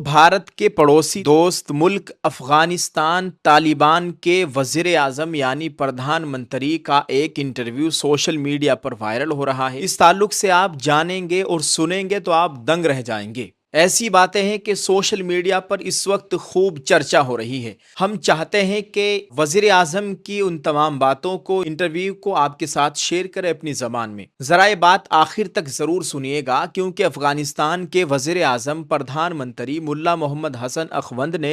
भारत के पड़ोसी दोस्त मुल्क अफगानिस्तान तालिबान के वजीर आजम यानी प्रधानमंत्री का एक इंटरव्यू सोशल मीडिया पर वायरल हो रहा है। इस ताल्लुक से आप जानेंगे और सुनेंगे तो आप दंग रह जाएंगे। ऐसी बातें हैं कि सोशल मीडिया पर इस वक्त खूब चर्चा हो रही है। हम चाहते हैं कि वजीर आजम की उन तमाम बातों को, इंटरव्यू को आपके साथ शेयर करें अपनी ज़बान में। ज़रा ये बात आखिर तक ज़रूर सुनिएगा, क्योंकि अफगानिस्तान के वजीर आजम प्रधानमंत्री मुल्ला मोहम्मद हसन अखवंद ने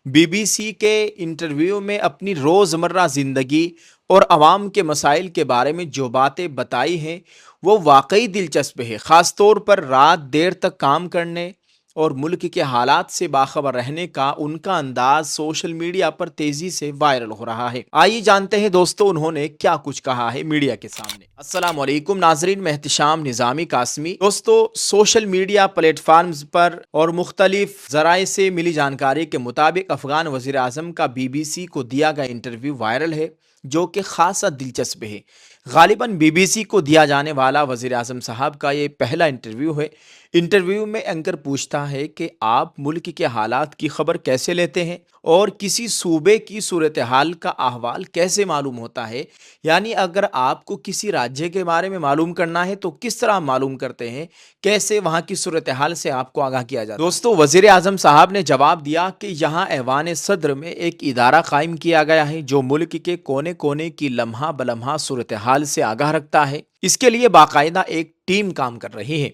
BBC के इंटरव्यू में अपनी रोज़मर्रा ज़िंदगी और आवाम के मसाइल के बारे में जो बातें बताई हैं वो वाकई दिलचस्प है। ख़ास तौर पर रात देर तक काम करने और मुल्क के हालात से बाखबर रहने का उनका अंदाज सोशल मीडिया पर तेजी से वायरल हो रहा है। आइए जानते हैं दोस्तों उन्होंने क्या कुछ कहा है मीडिया के सामने। अस्सलाम वालेकुम नाजरीन, मैं एहतिशाम निज़ामी कासमी। दोस्तों, सोशल मीडिया प्लेटफार्म्स पर और मुख्तलिफ ज़राए से मिली जानकारी के मुताबिक अफगान वज़ीर आज़म का BBC को दिया गया इंटरव्यू वायरल है, जो कि खासा दिलचस्प है। गालिबन BBC को दिया जाने वाला वज़ीर आज़म साहब का ये पहला इंटरव्यू है। इंटरव्यू में एंकर पूछता है कि आप मुल्क के हालात की खबर कैसे लेते हैं और किसी सूबे की सूरत हाल का अहवाल कैसे मालूम होता है, यानी अगर आपको किसी राज्य के बारे में मालूम करना है तो किस तरह मालूम करते हैं, कैसे वहाँ की सूरत हाल से आपको आगाह किया जाता है। दोस्तों, वज़ीर आज़म साहब ने जवाब दिया कि यहाँ ऐवान सदर में एक इदारा कायम किया गया है जो मुल्क के कोने कोने की लम्हा बलम्हा सूरत हाल से आगाह रखता है। इसके लिए बाकायदा एक टीम काम कर रही है।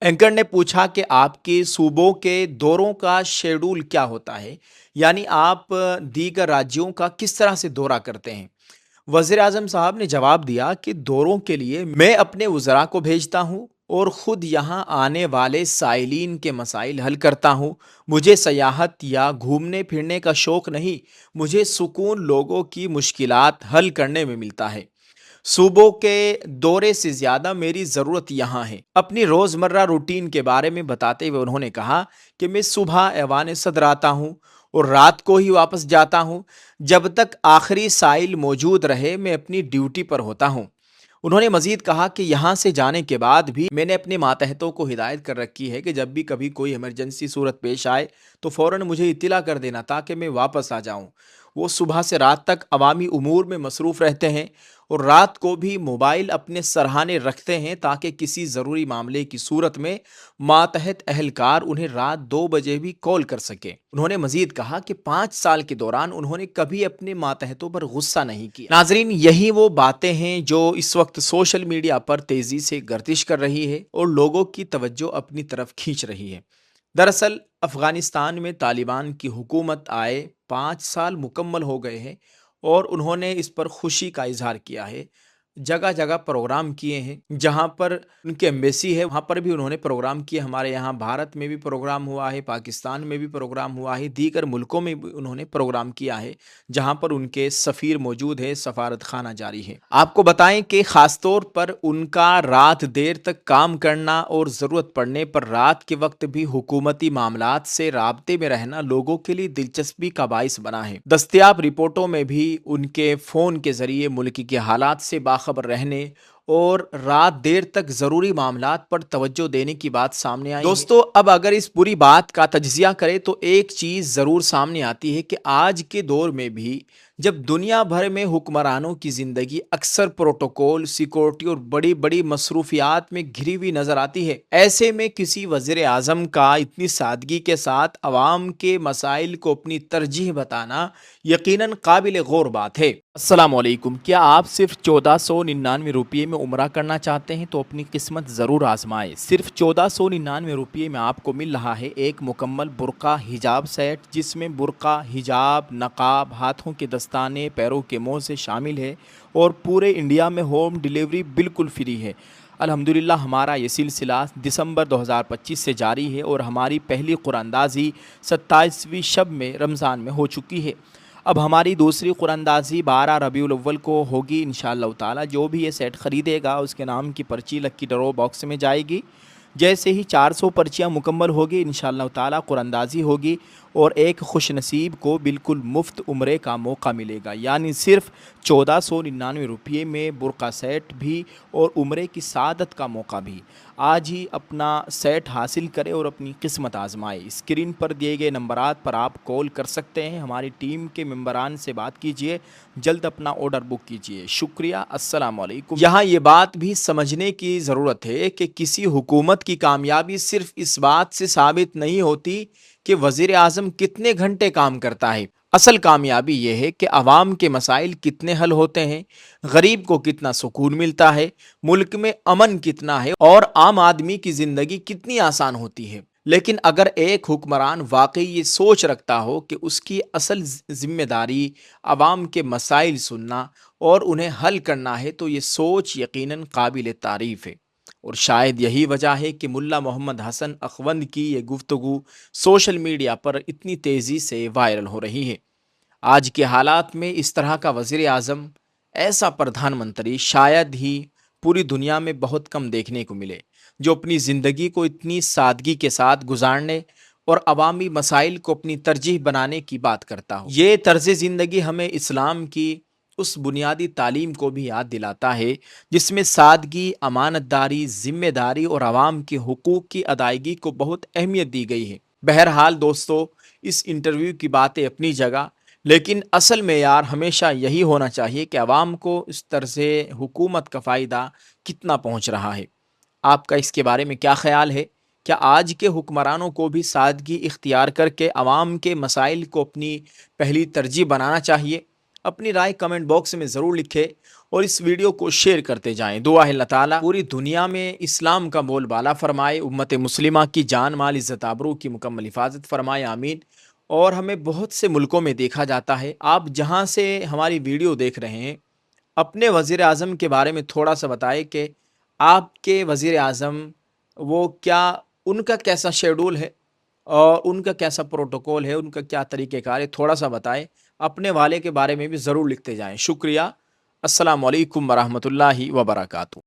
एंकर ने पूछा कि आपके सूबों के दौरों का शेड्यूल क्या होता है, यानी आप दीगर राज्यों का किस तरह से दौरा करते हैं। वज़ीर आज़म साहब ने जवाब दिया कि दौरों के लिए मैं अपने वज़रा को भेजता हूँ और ख़ुद यहाँ आने वाले साइलिन के मसाइल हल करता हूँ। मुझे सयाहत या घूमने फिरने का शौक़ नहीं, मुझे सुकून लोगों की मुश्किलात हल करने में मिलता है। सूबों के दौरे से ज़्यादा मेरी ज़रूरत यहाँ है। अपनी रोज़मर्रा रूटीन के बारे में बताते हुए उन्होंने कहा कि मैं सुबह ऐवान सदर आता हूँ और रात को ही वापस जाता हूँ। जब तक आखिरी साइल मौजूद रहे मैं अपनी ड्यूटी पर होता हूँ। उन्होंने मज़ीद कहा कि यहाँ से जाने के बाद भी मैंने अपने मातहतों को हिदायत कर रखी है कि जब भी कभी कोई इमरजेंसी सूरत पेश आए तो फ़ौरन मुझे इत्तला कर देना ताकि मैं वापस आ जाऊँ। वो सुबह से रात तक अवामी उमूर में मसरूफ़ रहते हैं और रात को भी मोबाइल अपने सरहाने रखते हैं ताकि किसी ज़रूरी मामले की सूरत में मातहत अहलकार उन्हें रात 2 बजे भी कॉल कर सके। उन्होंने मज़ीद कहा कि 5 साल के दौरान उन्होंने कभी अपने मातहतों पर गुस्सा नहीं किया। नाजरीन, यही वो बातें हैं जो इस वक्त सोशल मीडिया पर तेज़ी से गर्दिश कर रही है और लोगों की तवज्जो अपनी तरफ खींच रही है। दरअसल अफ़गानिस्तान में तालिबान की हुकूमत आए 5 साल मुकम्मल हो गए हैं और उन्होंने इस पर खुशी का इजहार किया है। जगह जगह प्रोग्राम किए हैं, जहाँ पर उनकी एम्बेसी है वहाँ पर भी उन्होंने प्रोग्राम किए। हमारे यहाँ भारत में भी प्रोग्राम हुआ है, पाकिस्तान में भी प्रोग्राम हुआ है, दीगर मुल्कों में भी उन्होंने प्रोग्राम किया है जहाँ पर उनके सफ़ीर मौजूद है, सफारत खाना जारी है। आपको बताएं कि ख़ास तौर पर उनका रात देर तक काम करना और ज़रूरत पड़ने पर रात के वक्त भी हुकूमती मामलात से राब्ते में रहना लोगों के लिए दिलचस्पी का बाइस बना है। दस्तयाब रिपोर्टों में भी उनके फ़ोन के ज़रिए मुल्क के हालात से खबर रहने और रात देर तक जरूरी मामलात पर तवज्जो देने की बात सामने आई। दोस्तों, अब अगर इस पूरी बात का तज्जिया करें तो एक चीज जरूर सामने आती है कि आज के दौर में भी जब दुनिया भर में हुक्मरानों की जिंदगी अक्सर प्रोटोकॉल, सिक्योरिटी और बड़ी बड़ी मसरूफियात में घिरी हुई नजर आती है, ऐसे में किसी वजीर आजम का इतनी सादगी के साथ अवाम के मसाइल को अपनी तरजीह बताना यकीनन काबिल गौर बात है। अस्सलाम वालेकुम। क्या आप सिर्फ 1499 रुपये में उम्रा करना चाहते हैं तो अपनी किस्मत ज़रूर आजमाएं। सिर्फ 1499 रुपये में आपको मिल रहा है एक मुकम्मल बुर्का हिजाब सेट, जिसमें बुर्का, हिजाब, नकाब, हाथों के दस्ताने, पैरों के मोज़े शामिल है और पूरे इंडिया में होम डिलीवरी बिल्कुल फ्री है। अल्हम्दुलिल्लाह हमारा ये सिलसिला दिसंबर 2025 से जारी है और हमारी पहली कुरानंदाज़ी 27वीं शब में रमज़ान में हो चुकी है। अब हमारी दूसरी कुरानंदाज़ी 12 रबीउल अव्वल को होगी इंशाअल्लाह ताला। जो भी ये सेट ख़रीदेगा उसके नाम की पर्ची लकी ड्रॉ बॉक्स में जाएगी। जैसे ही 400 पर्चियाँ मुकम्मल होगी इंशाअल्लाह ताला कुरानंदाज़ी होगी اور ایک خوش نصیب کو بالکل مفت عمرے کا موقع ملے گا، یعنی صرف 1499 روپے میں برقع سیٹ بھی اور عمرے کی سعادت کا موقع بھی۔ آج ہی اپنا سیٹ حاصل کرے اور اپنی قسمت آزمائے۔ اسکرین پر دیے گئے نمبرات پر آپ کال کر سکتے ہیں، ہماری ٹیم کے ممبران سے بات کیجئے، جلد اپنا آرڈر بک کیجئے۔ شکریہ، السلام علیکم۔ یہاں یہ بات بھی سمجھنے کی ضرورت ہے کہ کسی حکومت کی کامیابی صرف اس بات سے ثابت نہیں ہوتی کہ وزیر اعظم کتنے گھنٹے کام کرتا ہے۔ اصل کامیابی یہ ہے کہ عوام کے مسائل کتنے حل ہوتے ہیں، غریب کو کتنا سکون ملتا ہے، ملک میں امن کتنا ہے اور عام آدمی کی زندگی کتنی آسان ہوتی ہے۔ لیکن اگر ایک حکمران واقعی یہ سوچ رکھتا ہو کہ اس کی اصل ذمہ داری عوام کے مسائل سننا اور انہیں حل کرنا ہے، تو یہ سوچ یقیناً قابل تعریف ہے۔ اور شاید یہی وجہ ہے کہ ملا محمد حسن اخوند کی یہ گفتگو سوشل میڈیا پر اتنی تیزی سے وائرل ہو رہی ہے۔ آج کے حالات میں اس طرح کا وزیر اعظم، ایسا پردھان منتری شاید ہی پوری دنیا میں بہت کم دیکھنے کو ملے، جو اپنی زندگی کو اتنی سادگی کے ساتھ گزارنے اور عوامی مسائل کو اپنی ترجیح بنانے کی بات کرتا ہو۔ یہ طرز زندگی ہمیں اسلام کی اس بنیادی تعلیم کو بھی یاد دلاتا ہے جس میں سادگی، امانت داری، ذمہ داری اور عوام کے حقوق کی ادائیگی کو بہت اہمیت دی گئی ہے۔ بہرحال دوستو، اس انٹرویو کی باتیں اپنی جگہ، لیکن اصل معیار ہمیشہ یہی ہونا چاہیے کہ عوام کو اس طرز حکومت کا فائدہ کتنا پہنچ رہا ہے۔ آپ کا اس کے بارے میں کیا خیال ہے؟ کیا آج کے حکمرانوں کو بھی سادگی اختیار کر کے عوام کے مسائل کو اپنی پہلی ترجیح بنانا چاہیے؟ اپنی رائے کمنٹ باکس میں ضرور لکھیں اور اس ویڈیو کو شیئر کرتے جائیں۔ دعا ہے اللہ تعالیٰ پوری دنیا میں اسلام کا بول بالا فرمائے، امت مسلمہ کی جان مال عزت آبرو کی مکمل حفاظت فرمائے، آمین۔ اور ہمیں بہت سے ملکوں میں دیکھا جاتا ہے، آپ جہاں سے ہماری ویڈیو دیکھ رہے ہیں، اپنے وزیر اعظم کے بارے میں تھوڑا سا بتائیں کہ آپ کے وزیر اعظم وہ کیا، ان کا کیسا شیڈول ہے اور ان کا کیسا پروٹوکول ہے، ان کا کیا طریقہ کار ہے، تھوڑا سا بتائیں۔ اپنے والے کے بارے میں بھی ضرور لکھتے جائیں۔ شکریہ، السلام علیکم ورحمۃ اللہ وبرکاتہ۔